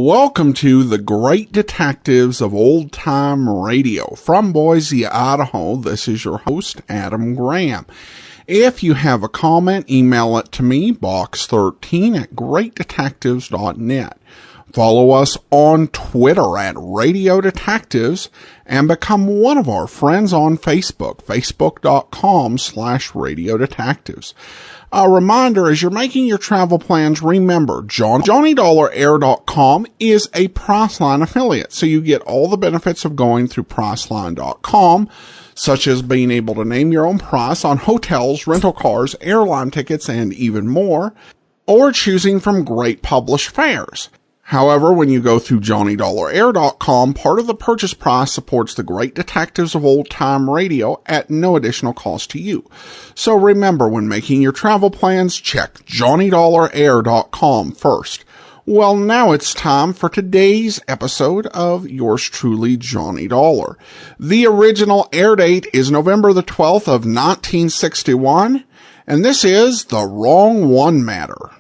Welcome to the Great Detectives of Old Time Radio. From Boise, Idaho, this is your host, Adam Graham. If you have a comment, email it to me, box13@greatdetectives.net. Follow us on Twitter at Radio Detectives and become one of our friends on Facebook, facebook.com/Radio Detectives. A reminder, as you're making your travel plans, remember, JohnnyDollarAir.com is a Priceline affiliate, so you get all the benefits of going through Priceline.com, such as being able to name your own price on hotels, rental cars, airline tickets, and even more, or choosing from great published fares. However, when you go through JohnnyDollarAir.com, part of the purchase price supports the Great Detectives of Old Time Radio at no additional cost to you. So remember, when making your travel plans, check JohnnyDollarAir.com first. Well, now it's time for today's episode of yours truly, Johnny Dollar. The original air date is November the 12th of 1961, and this is The Wrong One Matter.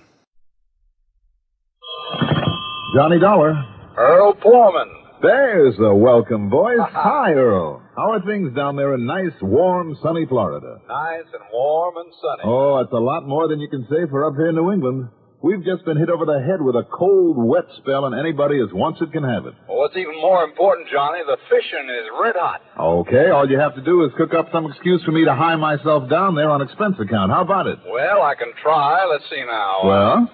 Johnny Dollar. Earl Poorman. There's the welcome voice. Hi, Earl. How are things down there in nice, warm, sunny Florida? Nice and warm and sunny. Oh, that's a lot more than you can say for up here in New England. We've just been hit over the head with a cold, wet spell, and anybody as wants it can have it. Well, what's even more important, Johnny, the fishing is red hot. Okay, all you have to do is cook up some excuse for me to hire myself down there on expense account. How about it? Well, I can try. Let's see now. Well?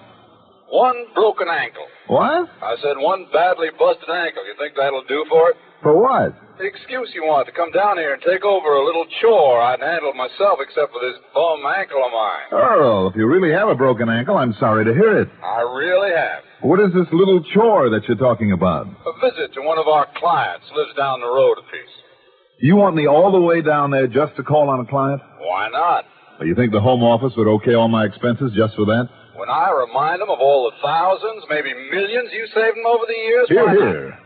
One broken ankle. What? I said one badly busted ankle. You think that'll do for it? For what? The excuse you want to come down here and take over a little chore I'd handled myself except for this bum ankle of mine. Earl, if you really have a broken ankle, I'm sorry to hear it. I really have. What is this little chore that you're talking about? A visit to one of our clients. Lives down the road a piece. You want me all the way down there just to call on a client? Why not? Well, you think the home office would okay all my expenses just for that? When I remind them of all the thousands, maybe millions you saved them over the years, Here.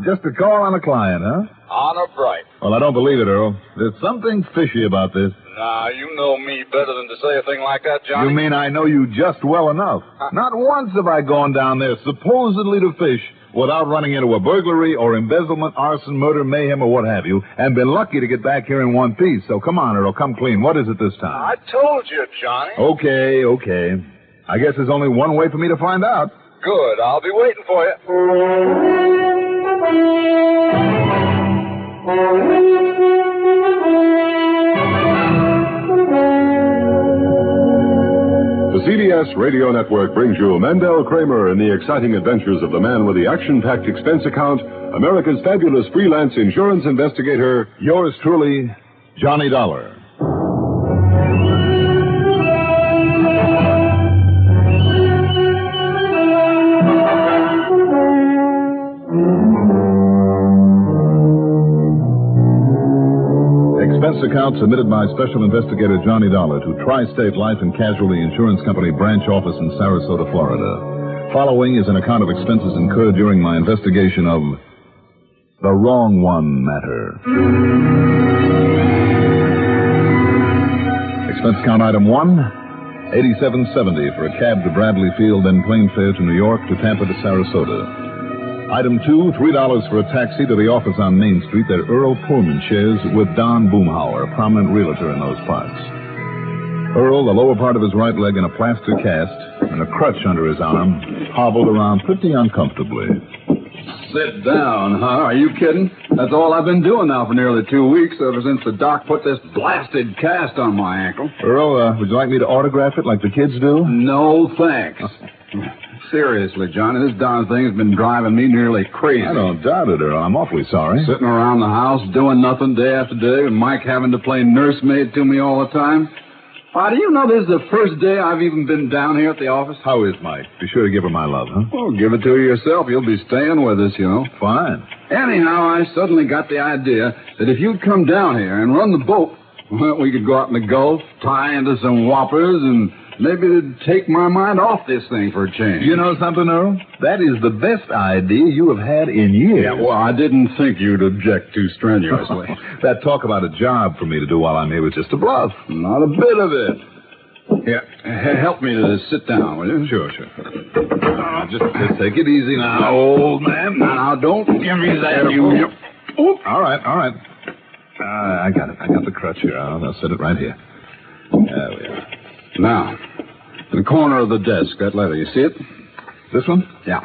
Just to call on a client, huh? Honor bright. Well, I don't believe it, Earl. There's something fishy about this. Nah, you know me better than to say a thing like that, Johnny. You mean I know you just well enough? Not once have I gone down there supposedly to fish without running into a burglary or embezzlement, arson, murder, mayhem, or what have you, and been lucky to get back here in one piece. So come on, Earl, come clean. What is it this time? I told you, Johnny. Okay. I guess there's only one way for me to find out. Good. I'll be waiting for you. The CBS Radio Network brings you Mandel Kramer and the exciting adventures of the man with the action-packed expense account, America's fabulous freelance insurance investigator, Yours truly, Johnny Dollar. Expense account submitted by Special Investigator Johnny Dollar to Tri-State Life and Casualty Insurance Company branch office in Sarasota, Florida. Following is an account of expenses incurred during my investigation of The Wrong One Matter. Expense account item 1, $87.70 for a cab to Bradley Field, then plane fare to New York to Tampa to Sarasota. Item 2, $3 for a taxi to the office on Main Street that Earl Poorman shares with Don Boomhauer, a prominent realtor in those parts. Earl, the lower part of his right leg in a plaster cast and a crutch under his arm, hobbled around pretty uncomfortably. Sit down, huh? Are you kidding? That's all I've been doing now for nearly 2 weeks, ever since the doc put this blasted cast on my ankle. Earl, would you like me to autograph it like the kids do? No, thanks. Seriously, Johnny, this darn thing has been driving me nearly crazy. I don't doubt it, Earl. I'm awfully sorry. Sitting around the house doing nothing day after day, and Mike having to play nursemaid to me all the time. Why, do you know this is the first day I've even been down here at the office? How is Mike? Be sure to give her my love, huh? Well, give it to her yourself. You'll be staying with us, you know. Fine. Anyhow, I suddenly got the idea that if you'd come down here and run the boat, well, we could go out in the Gulf, tie into some whoppers, and maybe it'd take my mind off this thing for a change. You know something, Earl? That is the best idea you have had in years. Yeah, well, I didn't think you'd object too strenuously. That talk about a job for me to do while I'm here was just a bluff. Not a bit of it. Here, help me to sit down, will you? Sure. Just take it easy now, old man. Now, don't give me that, you... All right. I got it. I got the crutch here. I'll set it right here. There we are. Now, in the corner of the desk, that letter, you see it? This one? Yeah.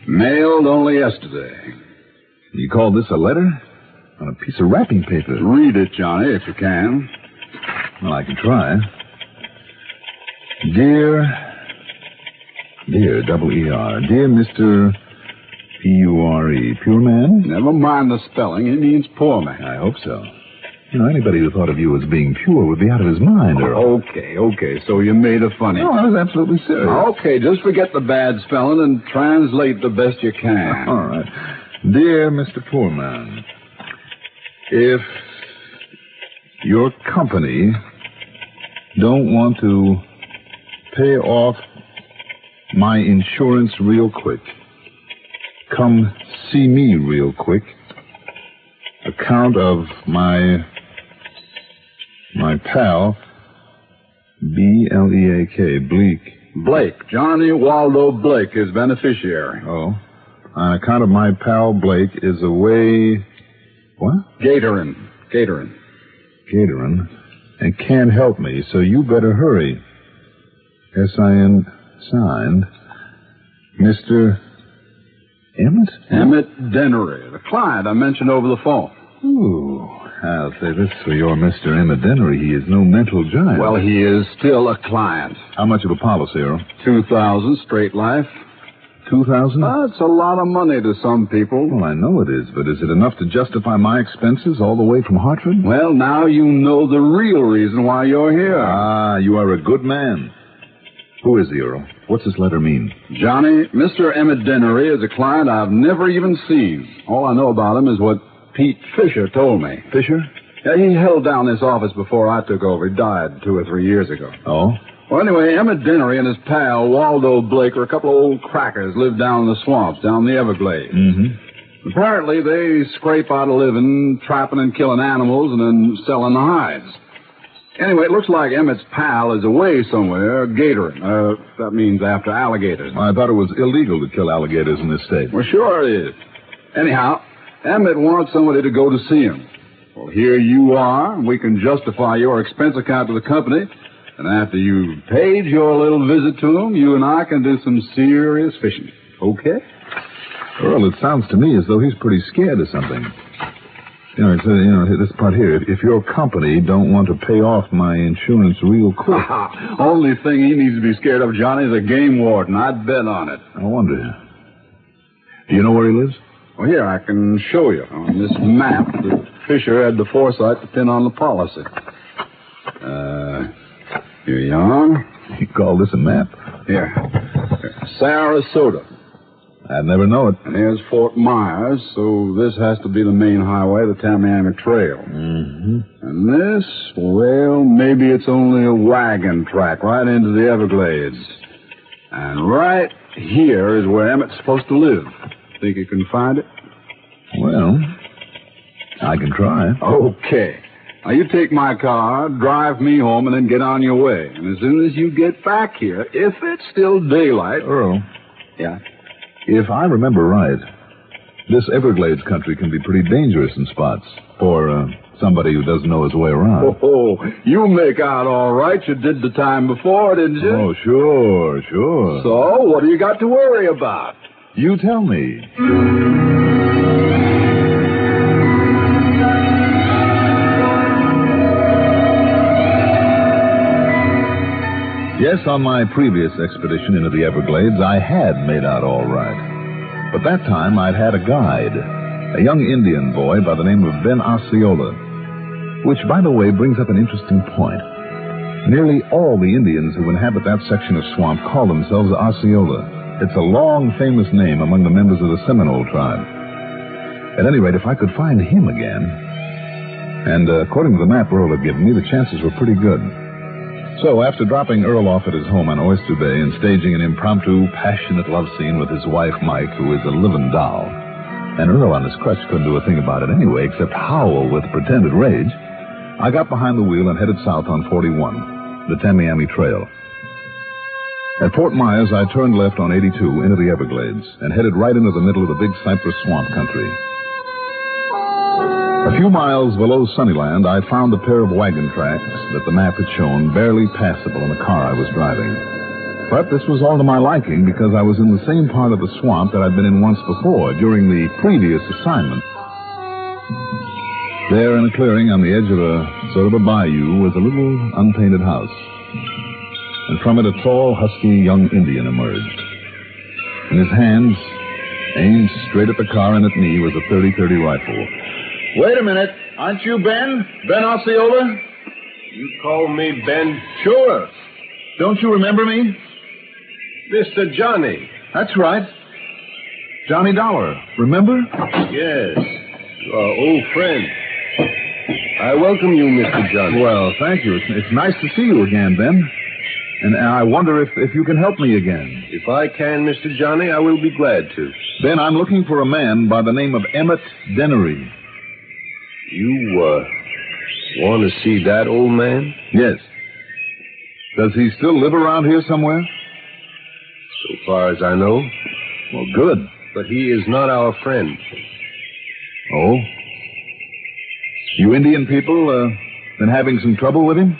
Mailed only yesterday. You call this a letter? On a piece of wrapping paper. Read it, Johnny, if you can. Well, I can try. Dear, double-E-R, dear Mr. P-U-R-E, Poorman? Never mind the spelling. He means poor man. I hope so. You know, anybody who thought of you as being pure would be out of his mind, Earl. Okay. So you made it funny. No, I was absolutely serious. Okay, just forget the bad spelling and translate the best you can. All right. Dear Mr. Poorman, if your company don't want to pay off my insurance real quick, come see me real quick. Account of my pal, B-L-E-A-K, Blake. Johnny Waldo Blake is beneficiary. Oh. On account of my pal Blake is away... What? Gatorin. And can't help me, so you better hurry. S-I-N, signed, Mr. Emmett? Emmett Dennery, the client I mentioned over the phone. Ooh, I'll say this for your Mr. Emmett Dennery. He is no mental giant. Well, he is still a client. How much of a policy, Earl? $2,000 straight life. $2,000? That's a lot of money to some people. Well, I know it is, but is it enough to justify my expenses all the way from Hartford? Well, now you know the real reason why you're here. Ah, you are a good man. Who is he, Earl? What's this letter mean? Johnny, Mr. Emmett Dennery is a client I've never even seen. All I know about him is what Pete Fisher told me. Fisher? Yeah, he held down this office before I took over. He died 2 or 3 years ago. Oh? Well, anyway, Emmett Dennery and his pal, Waldo Blake, are a couple of old crackers, live down in the swamps, down the Everglades. Mm-hmm. Apparently, they scrape out a living, trapping and killing animals and then selling the hides. Anyway, it looks like Emmett's pal is away somewhere, gatoring. That means after alligators. I thought it was illegal to kill alligators in this state. Well, sure it is. Anyhow, Emmett wants somebody to go to see him. Well, here you are. We can justify your expense account to the company. And after you've paid your little visit to him, you and I can do some serious fishing. Okay? Earl, it sounds to me as though he's pretty scared of something. This part here. If your company don't want to pay off my insurance real quick. Only thing he needs to be scared of, Johnny, is a game warden. I'd bet on it. I wonder. Do you know where he lives? Well, here, I can show you on this map that Fisher had the foresight to pin on the policy. Here you are. You call this a map? Here. Sarasota. I'd never know it. And here's Fort Myers, so this has to be the main highway, the Tamiami Trail. Mm-hmm. And this, well, maybe it's only a wagon track right into the Everglades. And right here is where Emmett's supposed to live. Think you can find it? Well, I can try. Okay. Now, you take my car, drive me home, and then get on your way. And as soon as you get back here, if it's still daylight... Earl. Yeah? If I remember right, this Everglades country can be pretty dangerous in spots for somebody who doesn't know his way around. Oh, you make out all right. You did the time before, didn't you? Oh, sure. So, what do you got to worry about? You tell me. Yes, on my previous expedition into the Everglades, I had made out all right. But that time, I'd had a guide, a young Indian boy by the name of Ben Osceola. Which, by the way, brings up an interesting point. Nearly all the Indians who inhabit that section of swamp call themselves Osceola. It's a long, famous name among the members of the Seminole tribe. At any rate, if I could find him again, and according to the map Earl had given me, the chances were pretty good. So, after dropping Earl off at his home on Oyster Bay and staging an impromptu, passionate love scene with his wife, Mike, who is a living doll, and Earl on his crutch couldn't do a thing about it anyway except howl with pretended rage, I got behind the wheel and headed south on 41. the Tamiami Trail. At Fort Myers, I turned left on 82 into the Everglades and headed right into the middle of the big cypress swamp country. A few miles below Sunnyland, I found a pair of wagon tracks that the map had shown barely passable in the car I was driving. But this was all to my liking because I was in the same part of the swamp that I'd been in once before during the previous assignment. There in a clearing on the edge of a sort of a bayou was a little unpainted house. And from it a tall, husky young Indian emerged. In his hands, aimed straight at the car and at me, was a .30-30 rifle. Wait a minute. Aren't you Ben? Ben Osceola? You call me Ben? Sure. Don't you remember me? Mr. Johnny. That's right. Johnny Dollar. Remember? Yes. Our old friend. I welcome you, Mr. Johnny. Well, thank you. It's nice to see you again, Ben. And I wonder if you can help me again. If I can, Mr. Johnny, I will be glad to. Ben, I'm looking for a man by the name of Emmett Dennery. You, want to see that old man? Yes. Does he still live around here somewhere? So far as I know. Well, good. But he is not our friend. Oh? You Indian people, been having some trouble with him?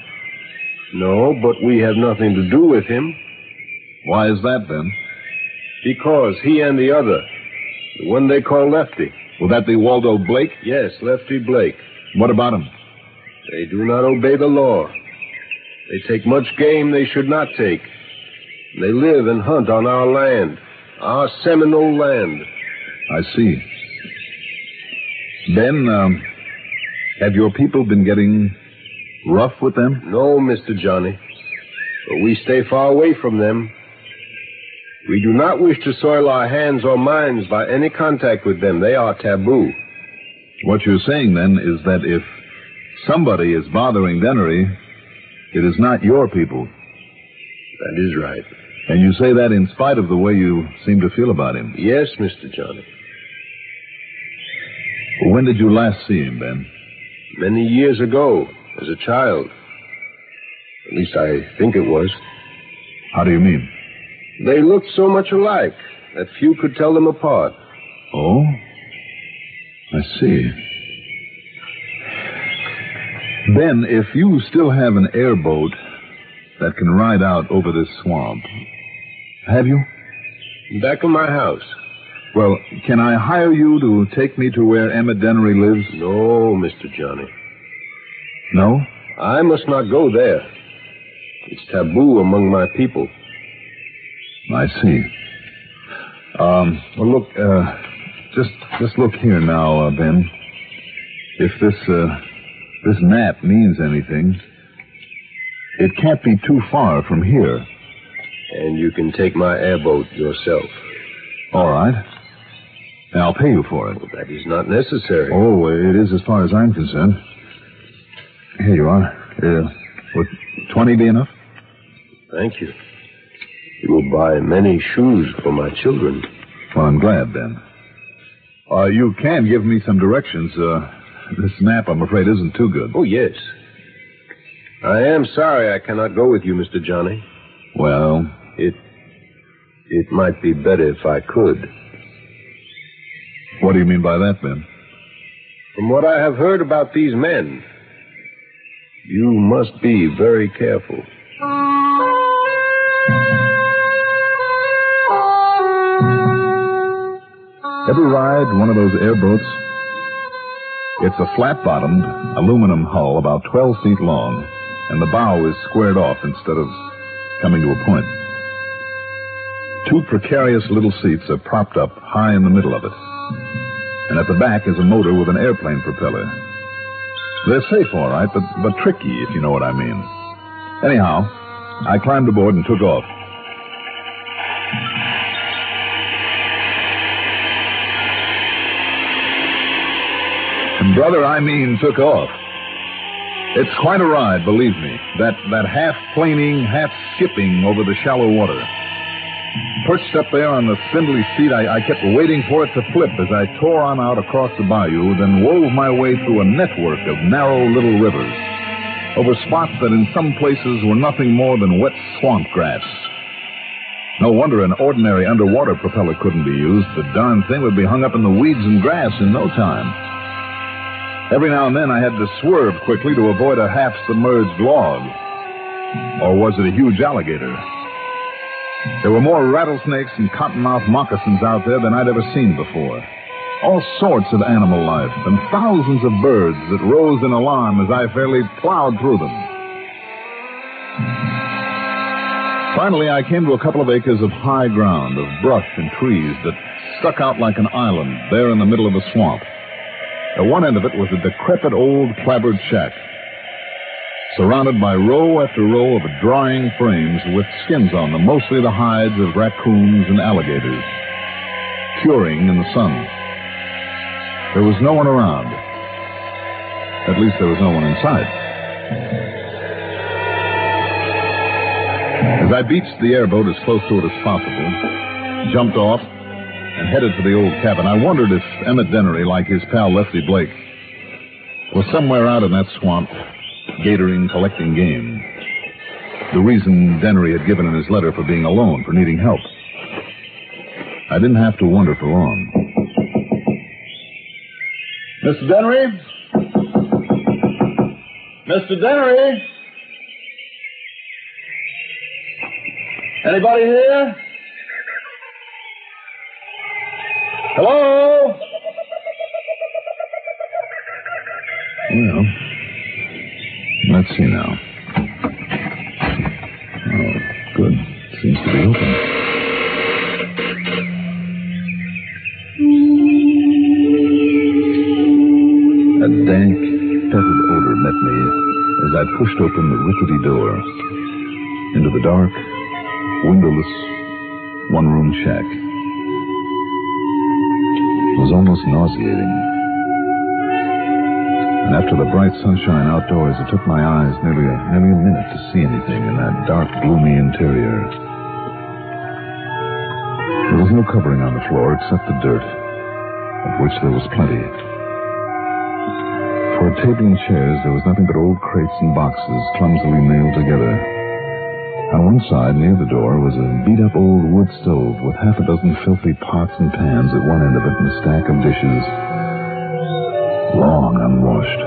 No, but we have nothing to do with him. Why is that, Ben? Because he and the other, the one they call Lefty. Will that be Waldo Blake? Yes, Lefty Blake. What about him? They do not obey the law. They take much game they should not take. They live and hunt on our land, our Seminole land. I see. Ben, have your people been getting rough with them? No, Mr. Johnny. But we stay far away from them. We do not wish to soil our hands or minds by any contact with them. They are taboo. What you're saying, then, is that if somebody is bothering Dennery, it is not your people. That is right. And you say that in spite of the way you seem to feel about him? Yes, Mr. Johnny. When did you last see him, Ben? Many years ago, as a child. At least I think it was. How do you mean? They looked so much alike that few could tell them apart. Oh? I see. Ben, if you still have an airboat that can ride out over this swamp, have you? Back of my house. Well, can I hire you to take me to where Emmett Dennery lives? No, Mr. Johnny. No? I must not go there. It's taboo among my people. I see. Well, look, just look here now, Ben. If this map means anything, it can't be too far from here. And you can take my airboat yourself. All right. And I'll pay you for it. Well, that is not necessary. Oh, it is as far as I'm concerned. Here you are. Would 20 be enough? Thank you. You will buy many shoes for my children. Well, I'm glad, Ben. You can give me some directions. This map, I'm afraid, isn't too good. Oh, yes. I am sorry I cannot go with you, Mr. Johnny. Well? It might be better if I could. What do you mean by that, Ben? From what I have heard about these men, you must be very careful. Ever ride one of those airboats? It's a flat-bottomed aluminum hull about 12 feet long, and the bow is squared off instead of coming to a point. Two precarious little seats are propped up high in the middle of it, and at the back is a motor with an airplane propeller. They're safe, all right, but tricky, if you know what I mean. Anyhow, I climbed aboard and took off. And brother, I mean took off. It's quite a ride, believe me. That half-planing, half-skipping over the shallow water. Perched up there on the spindly seat, I kept waiting for it to flip as I tore on out across the bayou, then wove my way through a network of narrow little rivers. over spots that in some places were nothing more than wet swamp grass. No wonder an ordinary underwater propeller couldn't be used. The darn thing would be hung up in the weeds and grass in no time. Every now and then I had to swerve quickly to avoid a half-submerged log. Or was it a huge alligator? There were more rattlesnakes and cottonmouth moccasins out there than I'd ever seen before. All sorts of animal life and thousands of birds that rose in alarm as I fairly plowed through them. Finally, I came to a couple of acres of high ground, of brush and trees that stuck out like an island there in the middle of the swamp. At one end of it was a decrepit old clapboard shack, surrounded by row after row of drying frames with skins on them, mostly the hides of raccoons and alligators, curing in the sun. There was no one around. At least there was no one inside. As I beached the airboat as close to it as possible, jumped off, and headed for the old cabin, I wondered if Emmett Dennery, like his pal Lefty Blake, was somewhere out in that swamp, gatoring, collecting game. The reason Dennery had given in his letter for being alone, for needing help. I didn't have to wonder for long. Mr. Dennery? Mr. Dennery? Anybody here? Hello? Well, let's see now. Oh, good. Seems to be open. A dank, fetid odor met me as I pushed open the rickety door into the dark, windowless, one-room shack. It was almost nauseating. And after the bright sunshine outdoors, it took my eyes nearly a minute to see anything in that dark, gloomy interior. There was no covering on the floor except the dirt, of which there was plenty. For a table and chairs, there was nothing but old crates and boxes clumsily nailed together. On one side, near the door, was a beat-up old wood stove with half a dozen filthy pots and pans at one end of it and a stack of dishes, long unwashed.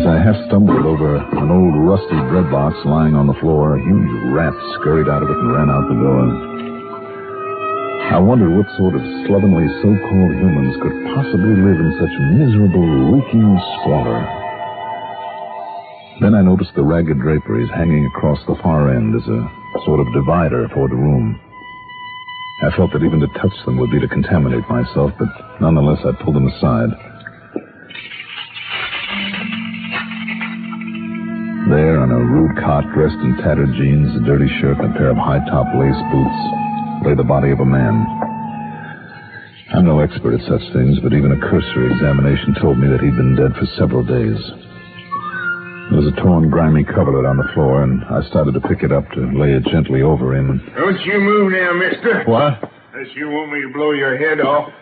As I half stumbled over an old rusty bread box lying on the floor, a huge rat scurried out of it and ran out the door. I wondered what sort of slovenly so-called humans could possibly live in such miserable, reeking squalor. Then I noticed the ragged draperies hanging across the far end as a sort of divider for the room. I felt that even to touch them would be to contaminate myself, but nonetheless I pulled them aside. There, on a rude cot, dressed in tattered jeans, a dirty shirt, and a pair of high-top lace boots, lay the body of a man. I'm no expert at such things, but even a cursory examination told me that he'd been dead for several days. There was a torn, grimy coverlet on the floor, and I started to pick it up to lay it gently over him. Don't you move now, mister. What? Unless you want me to blow your head off.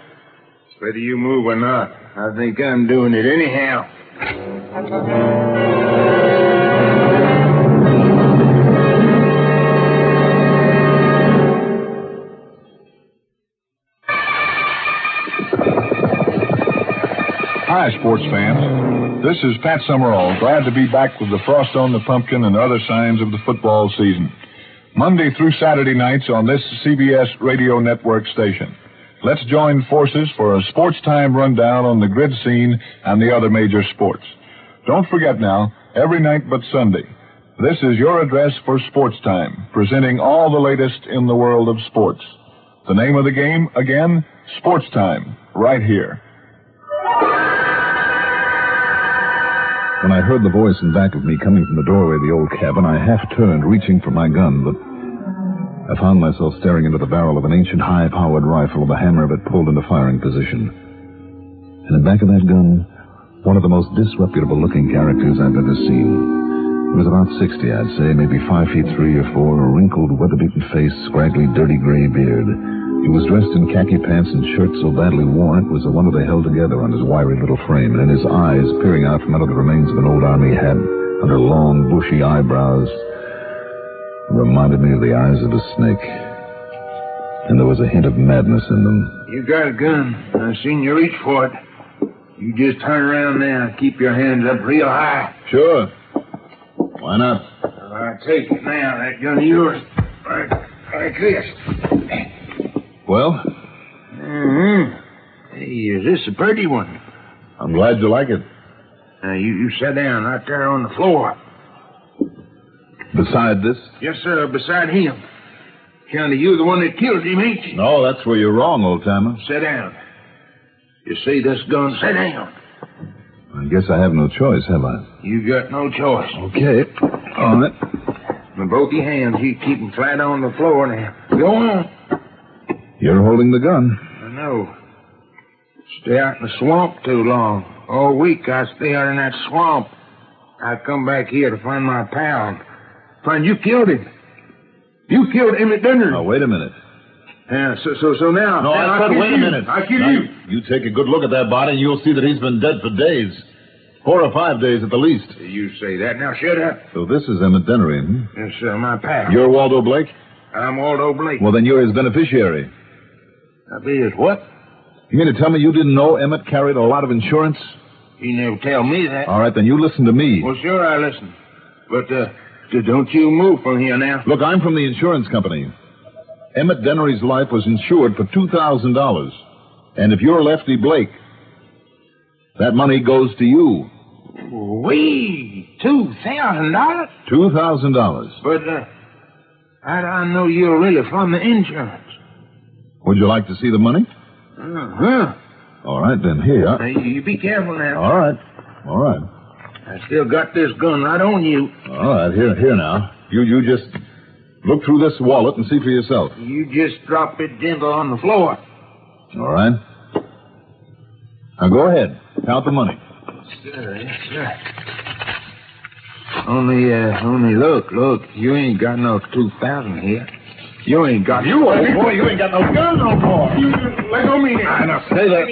Whether you move or not, I think I'm doing it anyhow. Hi, sports fans. This is Pat Summerall, glad to be back with the Frost on the Pumpkin and other signs of the football season. Monday through Saturday nights on this CBS radio network station. Let's join forces for a sports time rundown on the grid scene and the other major sports. Don't forget now, every night but Sunday, this is your address for sports time, presenting all the latest in the world of sports. The name of the game, again, Sports Time, right here. When I heard the voice in back of me coming from the doorway of the old cabin, I half turned, reaching for my gun, but I found myself staring into the barrel of an ancient high-powered rifle with the hammer of it pulled into firing position. And in back of that gun, one of the most disreputable-looking characters I've ever seen. He was about 60, I'd say, maybe 5 feet 3 or 4, a wrinkled, weather-beaten face, scraggly, dirty gray beard, He was dressed in khaki pants and shirt so badly worn it was a wonder they held together on his wiry little frame, and his eyes, peering out from under the remains of an old army hat, under long, bushy eyebrows, reminded me of the eyes of a snake. And there was a hint of madness in them. You got a gun. I seen you reach for it. You just turn around now and keep your hands up real high. Sure. Why not? I take it now, that gun of yours. Like this. Well? Mm-hmm. Hey, is this a pretty one? I'm glad you like it. Now, you sit down right there on the floor. Beside this? Yes, sir, beside him. County, you the one that killed him, ain't you? No, that's where you're wrong, old-timer. Sit down. You see this gun? Sit down. I guess I have no choice, have I? You got no choice. Okay. On it. With both your hands, you keep them flat on the floor now. Go on. You're holding the gun. I know. Stay out in the swamp too long. All week I stay out in that swamp. I come back here to find my pal. Find you killed him. You killed Emmett Denner. Now, wait a minute. Yeah, so now... No, I said wait a minute. I killed now, you. You take a good look at that body and you'll see that he's been dead for days. 4 or 5 days at the least. You say that. Now shut up. So this is Emmett Denner, hmm? Yes, sir, my pal. You're Waldo Blake? I'm Waldo Blake. Well, then you're his beneficiary. I'll be his what? You mean to tell me you didn't know Emmett carried a lot of insurance? He never tell me that. All right, then you listen to me. Well, sure, I listen. But, don't you move from here now. Look, I'm from the insurance company. Emmett Dennery's life was insured for $2,000. And if you're Lefty Blake, that money goes to you. Wee! $2,000? $2,000. But, I know you're really from the insurance. Would you like to see the money? Uh-huh. All right, then here. Now, you be careful now. All right. All right. I still got this gun right on you. All right, here now. You just look through this wallet and see for yourself. You just drop it gentle on the floor. All right. Now go ahead. Count the money. Sir, yes, sir. Only look. You ain't got no 2,000 here. You ain't got... You old boy, you ain't got no gun no more. Let go of me now. Now, stay there.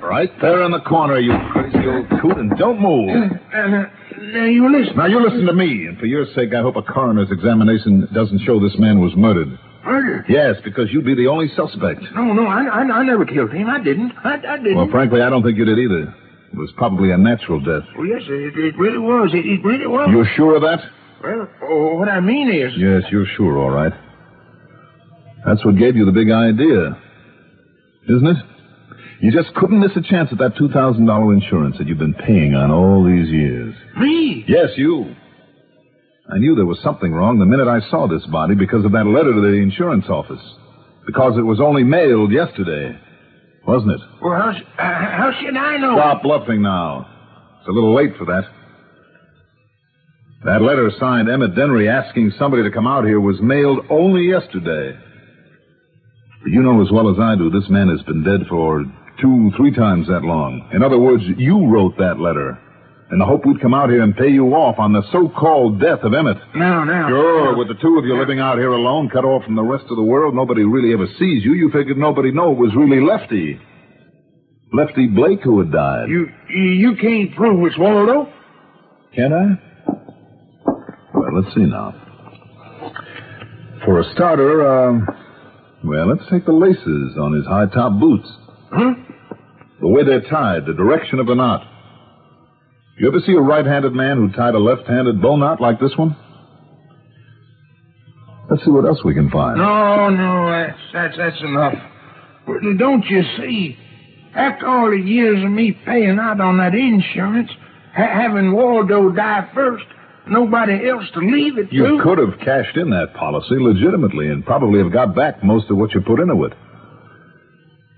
Right there in the corner, you crazy old coot, and don't move. Now, you listen. Now, you listen to me, and for your sake, I hope a coroner's examination doesn't show this man was murdered. Murder? Yes, because you'd be the only suspect. No, I never killed him. I didn't. I didn't. Well, frankly, I don't think you did either. It was probably a natural death. Well, yes, it really was. It really was. You're sure of that? Well, what I mean is... Yes, you're sure, all right. That's what gave you the big idea, isn't it? You just couldn't miss a chance at that $2,000 insurance that you've been paying on all these years. Me? Yes, you. I knew there was something wrong the minute I saw this body because of that letter to the insurance office. Because it was only mailed yesterday, wasn't it? Well, how should I know? Stop bluffing now. It's a little late for that. That letter signed Emmett Dennery asking somebody to come out here was mailed only yesterday. But you know as well as I do, this man has been dead for 2-3 times that long. In other words, you wrote that letter in the hope we'd come out here and pay you off on the so-called death of Emmett. No. Sure, with the two of you living out here alone, cut off from the rest of the world, nobody really ever sees you. You figured nobody know it was really Lefty. Lefty Blake who had died. You can't prove it's Waldo? Can't I? Well, let's see now. For a starter, well, let's take the laces on his high-top boots. Huh? The way they're tied, the direction of the knot. You ever see a right-handed man who tied a left-handed bow knot like this one? Let's see what else we can find. No, that's enough. But don't you see, after all the years of me paying out on that insurance, having Waldo die first, nobody else to leave it to... You could have cashed in that policy legitimately and probably have got back most of what you put into it.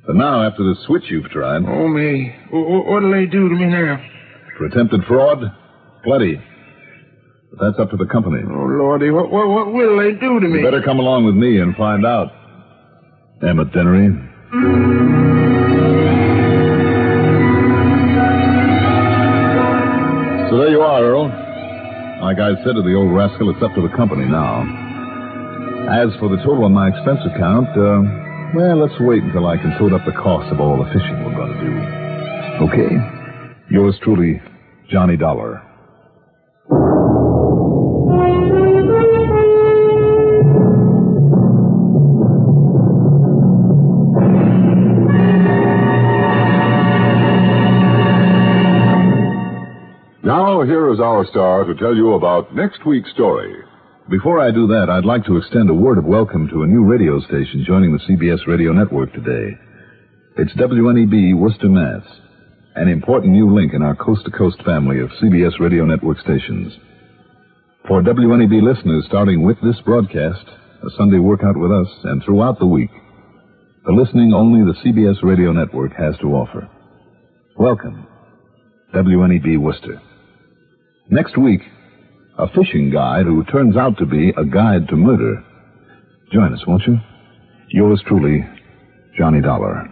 But now, after the switch you've tried... Oh, me. What'll they do to me now? For attempted fraud? Plenty. But that's up to the company. Oh, Lordy, what will they do to me? You better come along with me and find out. Emmett Dennery. So there you are, Earl. Like I said to the old rascal, it's up to the company now. As for the total on my expense account, Well, let's wait until I can total up the cost of all the fishing we're going to do. Okay? Yours truly, Johnny Dollar. Now, here is our star to tell you about next week's story. Before I do that, I'd like to extend a word of welcome to a new radio station joining the CBS radio network today. It's WNEB, Worcester, Mass., an important new link in our coast-to-coast family of CBS radio network stations. For WNEB listeners, starting with this broadcast, a Sunday workout with us, and throughout the week, the listening only the CBS radio network has to offer. Welcome, WNEB Worcester. Next week, a fishing guide who turns out to be a guide to murder. Join us, won't you? Yours truly, Johnny Dollar.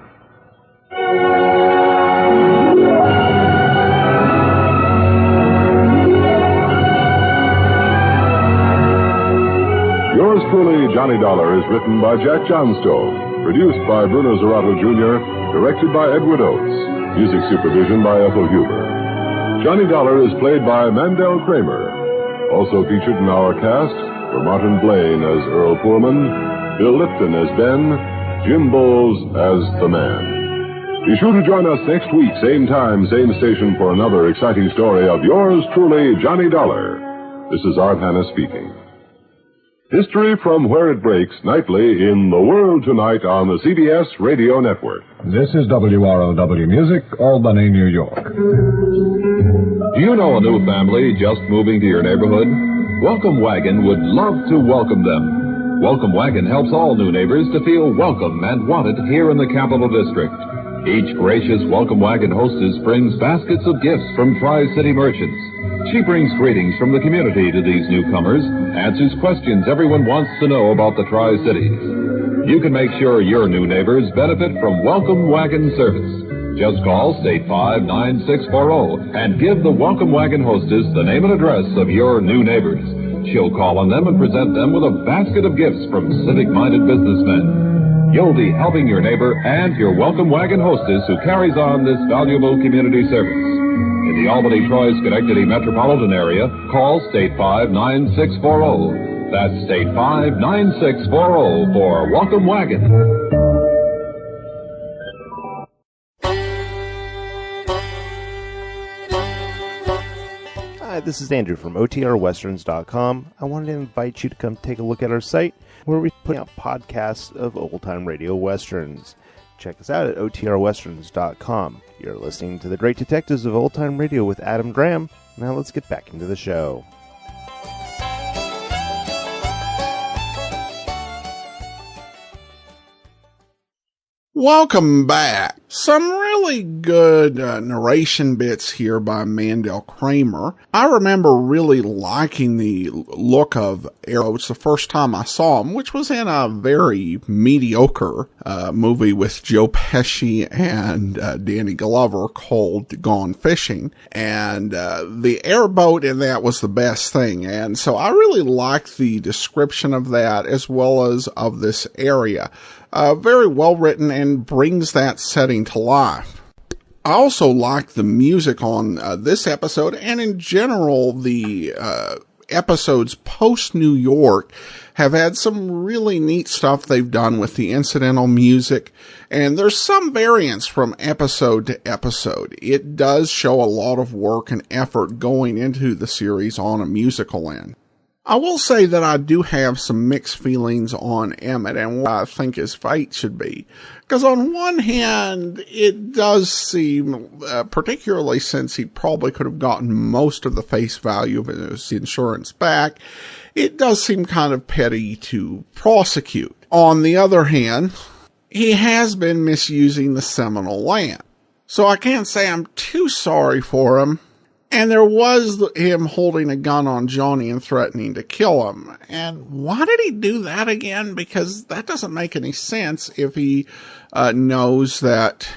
Yours truly, Johnny Dollar, is written by Jack Johnstone, produced by Bruno Zerato Jr., directed by Edward Oates, music supervision by Ethel Huber. Johnny Dollar is played by Mandel Kramer. Also featured in our cast were Martin Blaine as Earl Poorman, Bill Lipton as Ben, Jim Bowles as the Man. Be sure to join us next week, same time, same station, for another exciting story of yours truly, Johnny Dollar. This is Art Hanna speaking. History from where it breaks, nightly in The World Tonight on the CBS Radio Network. This is WROW Music, Albany, New York. Do you know a new family just moving to your neighborhood? Welcome Wagon would love to welcome them. Welcome Wagon helps all new neighbors to feel welcome and wanted here in the Capital District. Each gracious Welcome Wagon hostess brings baskets of gifts from Tri-City merchants. She brings greetings from the community to these newcomers, answers questions everyone wants to know about the Tri-Cities. You can make sure your new neighbors benefit from Welcome Wagon service. Just call State 59640 and give the Welcome Wagon hostess the name and address of your new neighbors. She'll call on them and present them with a basket of gifts from civic-minded businessmen. You'll be helping your neighbor and your Welcome Wagon hostess who carries on this valuable community service. In the Albany, Troy, Schenectady metropolitan area, call State 59640. That's State 59640 for Welcome Wagon. Hi, this is Andrew from OTRWesterns.com. I wanted to invite you to come take a look at our site where we put out podcasts of old-time radio westerns. Check us out at OTRWesterns.com. You're listening to The Great Detectives of Old Time Radio with Adam Graham. Now let's get back into the show. Welcome back. Some really good narration bits here by Mandel Kramer. I remember really liking the look of Arrow. It's the first time I saw him, which was in a very mediocre movie with Joe Pesci and Danny Glover called Gone Fishing. And the airboat in that was the best thing. And so I really liked the description of that as well as of this area. Very well written and brings that setting to life. I also like the music on this episode and in general the episodes post New York have had some really neat stuff they've done with the incidental music, and there's some variance from episode to episode. It does show a lot of work and effort going into the series on a musical end. I will say that I do have some mixed feelings on Emmett and what I think his fate should be. Because on one hand, it does seem, particularly since he probably could have gotten most of the face value of his insurance back, it does seem kind of petty to prosecute. On the other hand, he has been misusing the Seminole land. So I can't say I'm too sorry for him. And there was him holding a gun on Johnny and threatening to kill him. And why did he do that again? Because that doesn't make any sense if he knows that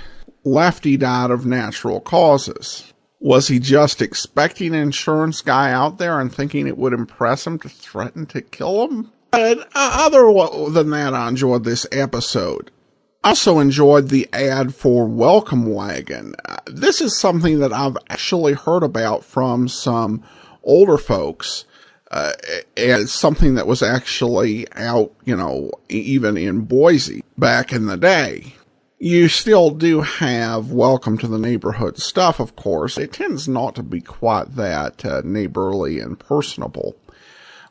Lefty died of natural causes. Was he just expecting an insurance guy out there and thinking it would impress him to threaten to kill him? But other than that, I enjoyed this episode. Also enjoyed the ad for Welcome Wagon. This is something that I've actually heard about from some older folks. And it's something that was actually out, even in Boise back in the day. You still do have Welcome to the Neighborhood stuff, of course. It tends not to be quite that neighborly and personable.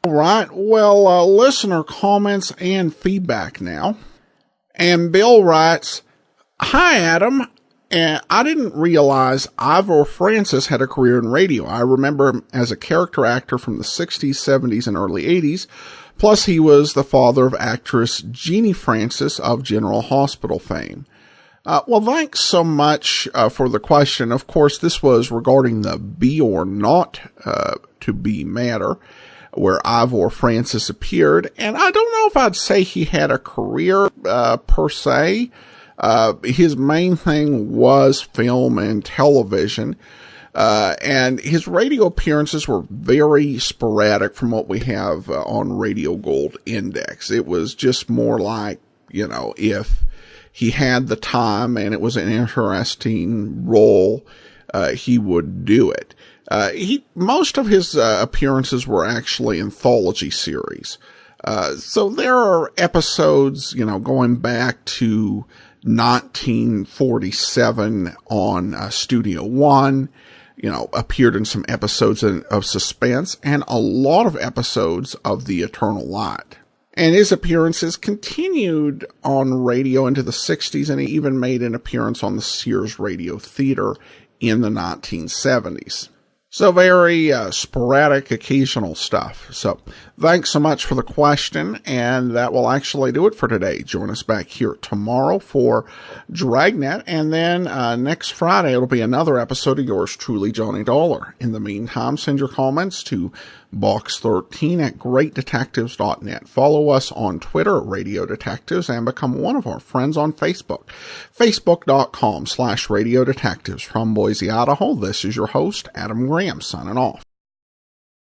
All right, well, listener comments and feedback now. And Bill writes, "Hi, Adam. And I didn't realize Ivor Francis had a career in radio. I remember him as a character actor from the 60s, 70s, and early 80s. Plus, he was the father of actress Jeannie Francis of General Hospital fame." Well, thanks so much for the question. Of course, this was regarding the Be or Not to Be matter, where Ivor Francis appeared. And I don't know if I'd say he had a career per se. His main thing was film and television. And his radio appearances were very sporadic from what we have on Radio Gold Index. It was just more like, if he had the time and it was an interesting role, he would do it. Most of his appearances were actually anthology series. So there are episodes, going back to 1947 on Studio One, appeared in some episodes of Suspense and a lot of episodes of The Eternal Light. And his appearances continued on radio into the 60s, and he even made an appearance on the Sears Radio Theater in the 1970s. So very sporadic, occasional stuff. So thanks so much for the question, and that will actually do it for today. Join us back here tomorrow for Dragnet, and then next Friday it'll be another episode of yours truly, Johnny Dollar. In the meantime, send your comments to box13@greatdetectives.net. Follow us on Twitter at Radio Detectives and become one of our friends on Facebook. Facebook.com/Radio Detectives. From Boise, Idaho, this is your host, Adam Graham, signing off.